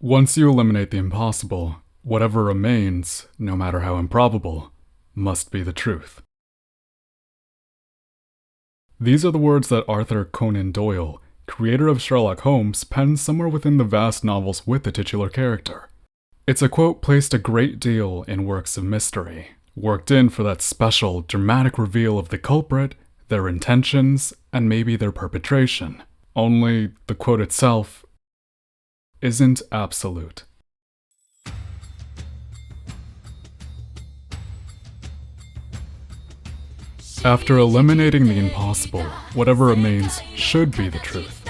Once you eliminate the impossible, whatever remains, no matter how improbable, must be the truth. These are the words that Arthur Conan Doyle, creator of Sherlock Holmes, penned somewhere within the vast novels with the titular character. It's a quote placed a great deal in works of mystery, worked in for that special, dramatic reveal of the culprit, their intentions, and maybe their perpetration. Only the quote itself isn't absolute. After eliminating the impossible, whatever remains should be the truth.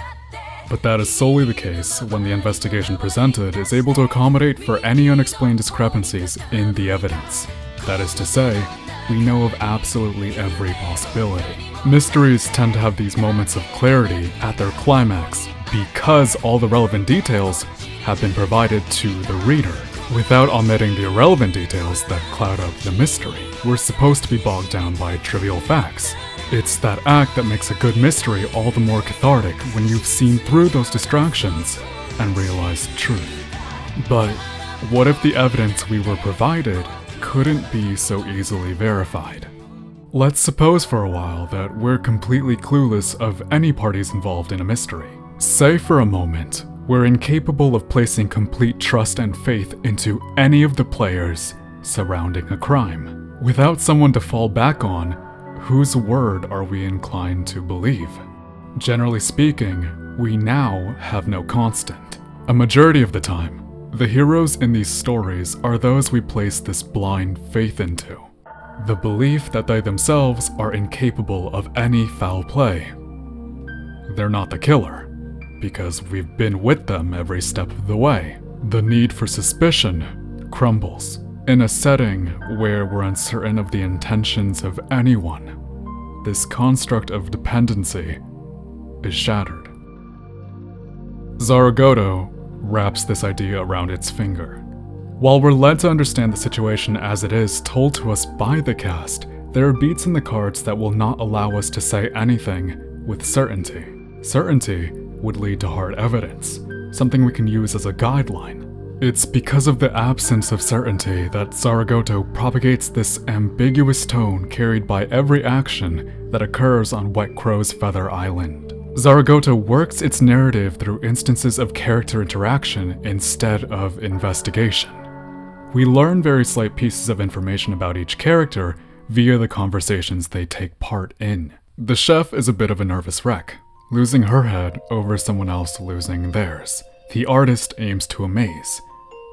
But that is solely the case when the investigation presented is able to accommodate for any unexplained discrepancies in the evidence. That is to say, we know of absolutely every possibility. Mysteries tend to have these moments of clarity at their climax because all the relevant details have been provided to the reader, without omitting the irrelevant details that cloud up the mystery. We're supposed to be bogged down by trivial facts. It's that act that makes a good mystery all the more cathartic when you've seen through those distractions and realized the truth. But what if the evidence we were provided couldn't be so easily verified? Let's suppose for a while that we're completely clueless of any parties involved in a mystery. Say for a moment, we're incapable of placing complete trust and faith into any of the players surrounding a crime. Without someone to fall back on, whose word are we inclined to believe? Generally speaking, we now have no constant. A majority of the time, the heroes in these stories are those we place this blind faith into. The belief that they themselves are incapable of any foul play. They're not the killer, because we've been with them every step of the way. The need for suspicion crumbles. In a setting where we're uncertain of the intentions of anyone, this construct of dependency is shattered. Zaregoto wraps this idea around its finger. While we're led to understand the situation as it is told to us by the cast, there are beats in the cards that will not allow us to say anything with certainty. Certainty would lead to hard evidence, something we can use as a guideline. It's because of the absence of certainty that Zaregoto propagates this ambiguous tone carried by every action that occurs on Wet Crow's Feather Island. Zaregoto works its narrative through instances of character interaction instead of investigation. We learn very slight pieces of information about each character via the conversations they take part in. The chef is a bit of a nervous wreck, losing her head over someone else losing theirs. The artist aims to amaze.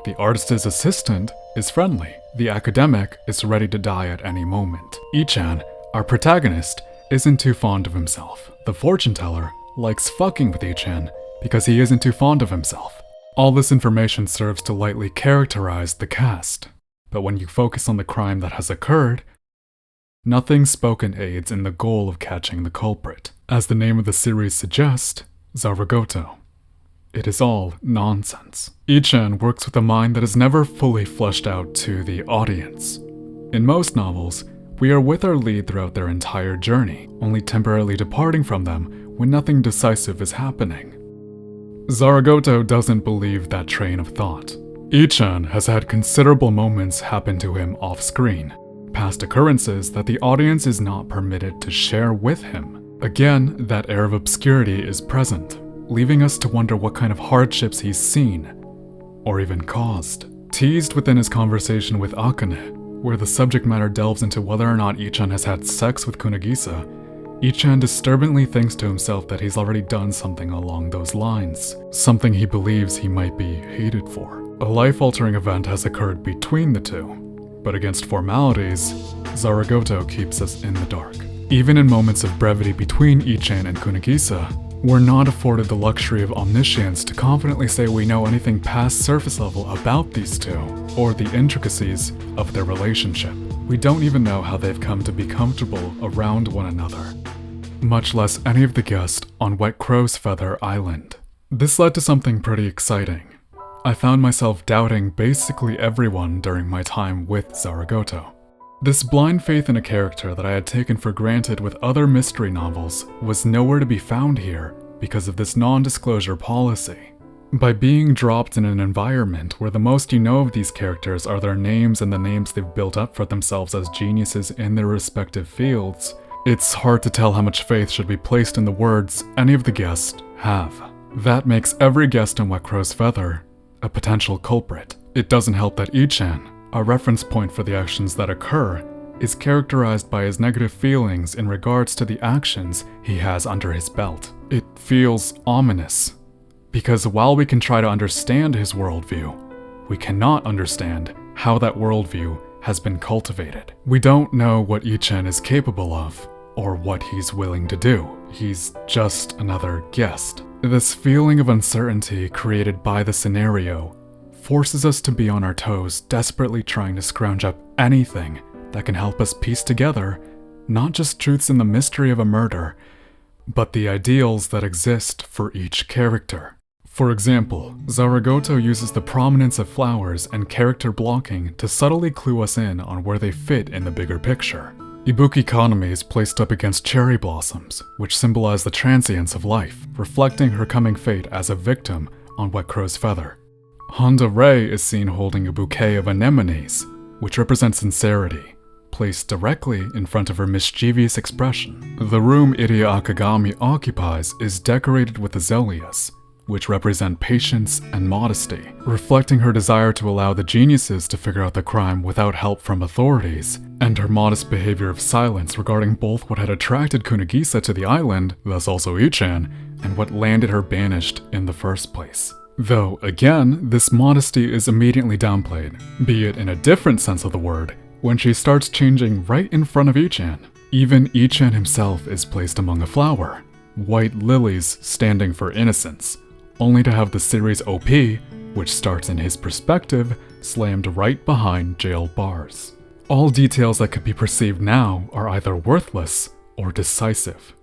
The artist's assistant is friendly. The academic is ready to die at any moment. Ichan, our protagonist, isn't too fond of himself. The fortune teller likes fucking with Ichan because he isn't too fond of himself. All this information serves to lightly characterize the cast. But when you focus on the crime that has occurred, nothing spoken aids in the goal of catching the culprit. As the name of the series suggests, Zaregoto. It is all nonsense. Ichan works with a mind that is never fully fleshed out to the audience. In most novels, we are with our lead throughout their entire journey, only temporarily departing from them when nothing decisive is happening. Zaregoto doesn't believe that train of thought. Ichan has had considerable moments happen to him off-screen, past occurrences that the audience is not permitted to share with him. Again, that air of obscurity is present, leaving us to wonder what kind of hardships he's seen, or even caused. Teased within his conversation with Akane, where the subject matter delves into whether or not Ichan has had sex with Kunagisa, Ichan disturbingly thinks to himself that he's already done something along those lines, something he believes he might be hated for. A life-altering event has occurred between the two, but against formalities, Zaregoto keeps us in the dark. Even in moments of brevity between Ichan and Kunagisa, we're not afforded the luxury of omniscience to confidently say we know anything past surface level about these two, or the intricacies of their relationship. We don't even know how they've come to be comfortable around one another, much less any of the guests on Wet Crow's Feather Island. This led to something pretty exciting. I found myself doubting basically everyone during my time with Zaregoto. This blind faith in a character that I had taken for granted with other mystery novels was nowhere to be found here because of this non-disclosure policy. By being dropped in an environment where the most you know of these characters are their names and the names they've built up for themselves as geniuses in their respective fields, it's hard to tell how much faith should be placed in the words any of the guests have. That makes every guest in Wet Crow's Feather a potential culprit. It doesn't help that Ichan, a reference point for the actions that occur, is characterized by his negative feelings in regards to the actions he has under his belt. It feels ominous, because while we can try to understand his worldview, we cannot understand how that worldview has been cultivated. We don't know what Ichan is capable of, or what he's willing to do. He's just another guest. This feeling of uncertainty created by the scenario forces us to be on our toes, desperately trying to scrounge up anything that can help us piece together not just truths in the mystery of a murder, but the ideals that exist for each character. For example, Zaregoto uses the prominence of flowers and character blocking to subtly clue us in on where they fit in the bigger picture. Ibuki Kaname is placed up against cherry blossoms, which symbolize the transience of life, reflecting her coming fate as a victim on Wet Crow's Feather. Honda Rei is seen holding a bouquet of anemones, which represent sincerity, placed directly in front of her mischievous expression. The room Iria Akagami occupies is decorated with azaleas, which represent patience and modesty, reflecting her desire to allow the geniuses to figure out the crime without help from authorities, and her modest behavior of silence regarding both what had attracted Kunigisa to the island, thus also Ichan, and what landed her banished in the first place. Though, again, this modesty is immediately downplayed, be it in a different sense of the word, when she starts changing right in front of Ichan. Even Ichan himself is placed among a flower, white lilies standing for innocence, only to have the series OP, which starts in his perspective, slammed right behind jail bars. All details that could be perceived now are either worthless or decisive.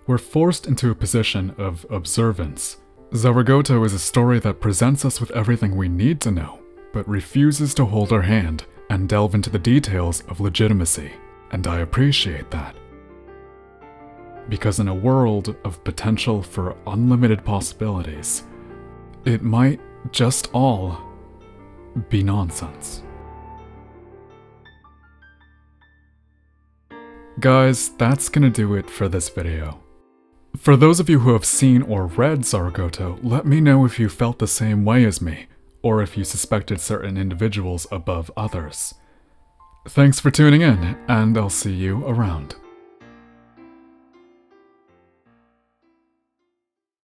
We're forced into a position of observance. Zaregoto is a story that presents us with everything we need to know, but refuses to hold our hand and delve into the details of legitimacy, and I appreciate that. Because in a world of potential for unlimited possibilities, it might just all be nonsense. Guys, that's gonna do it for this video. For those of you who have seen or read Zaregoto, let me know if you felt the same way as me, or if you suspected certain individuals above others. Thanks for tuning in, and I'll see you around.